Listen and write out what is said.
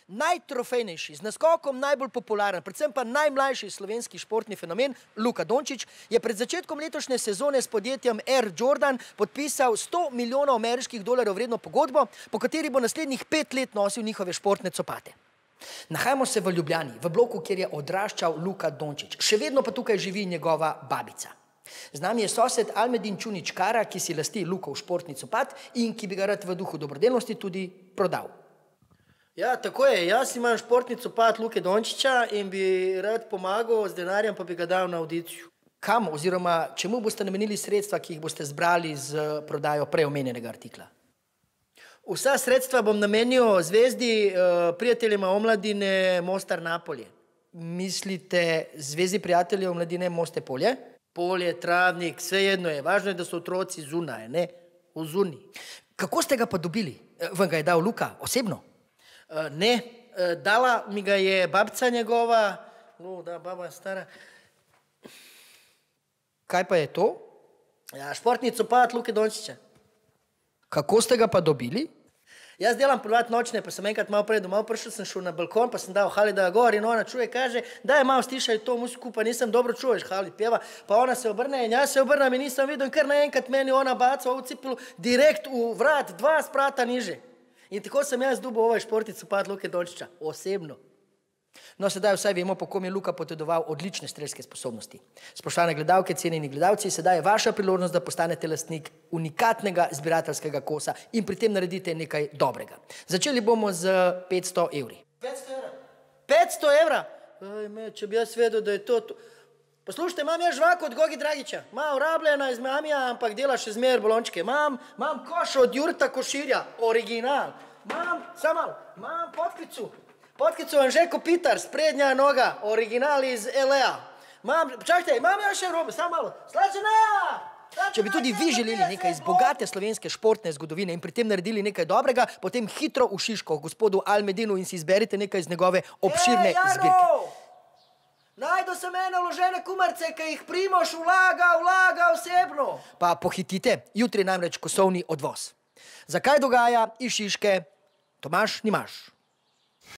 Najtrofejnejši, z naskokom najbolj popularen, predvsem pa najmlajši slovenski športni fenomen, Luka Dončić, je pred začetkom letošnje sezone s podjetjem Air Jordan podpisal 100 milijonov ameriških dolarjev vredno pogodbo, po kateri bo naslednjih 5 let nosil njihove športne copate. Nahajamo se v Ljubljani, v bloku, kjer je odraščal Luka Dončić. Še vedno pa tukaj živi njegova babica. Z nami je sosed Almedin Čunić Kara, ki si lasti Lukov športni copat in ki bi ga rad v duhu dobrodelnosti tudi prodal. Ja, tako je. Jaz imam športni copat Luke Dončića in bi rad pomagal z denarjem, pa bi ga dal na audiciju. Kam oziroma čemu boste namenili sredstva, ki jih boste zbrali z prodajo prej omenjenega artikla? Vsa sredstva bom namenil Zvezdi prijateljima omladine Mostar Napolje. Mislite Zvezi prijateljev omladine Moste Polje? Polje, travnik, vse jedno je. Važno je, da so otroci zunaj, ne? V zuni. Kako ste ga pa dobili? Vam ga je dal Luka osebno? Ne, dala mi ga je babca njegova. Da, baba stara. Kaj pa je to? Ja, športni copat Luke Dončića. Kako ste ga pa dobili? Jaz delam privat nočne, pa sem enkrat malo prej domov prišel, sem šel na balkon, pa sem dal Halida gor in ona čuje, kaže, daj malo stišaj to muziku, pa nisem dobro čuješ, Halid pjeva, pa ona se obrne in jaz se obrnem in nisem videl in kar naenkrat meni ona baca v cipelu direkt v vrat, 2 sprata niže. In tako sem jaz dobil ovaj športni copat Luke Dončića, osebno. No, sedaj vsaj vemo, po kom je Luka potedoval odlične strelske sposobnosti. Spoštovane gledalke, cenjeni gledalci, sedaj je vaša priložnost, da postanete lastnik unikatnega zbirateljskega kosa in pri tem naredite nekaj dobrega. Začeli bomo z 500 evri. 500 evra? 500 evra? Če bi jaz vedel, da je to... Poslušajte, imam jaz žvako od Gogi Dragića. Malo rabljena iz Mamija, ampak dela še zmer bolončke. Imam koš od Jurta Koširja, original. Imam potkicu Anže Kopitar, sprednja noga, original iz LA. Čakajte, imam ja še robe, samo malo. Slačeneja! Če bi tudi vi želeli nekaj iz bogate slovenske športne zgodovine in pri tem naredili nekaj dobrega, potem hitro v Šiško gospodu Almedinu in si izberite nekaj iz njegove obširne zbirke. Najdu sem ene vložene kumarce, ki jih Primož vlaga osebno. Pa pohitite, jutri namreč kosovni odvoz. Zakaj dogaja iz Šiške? Tomaž Nimaž.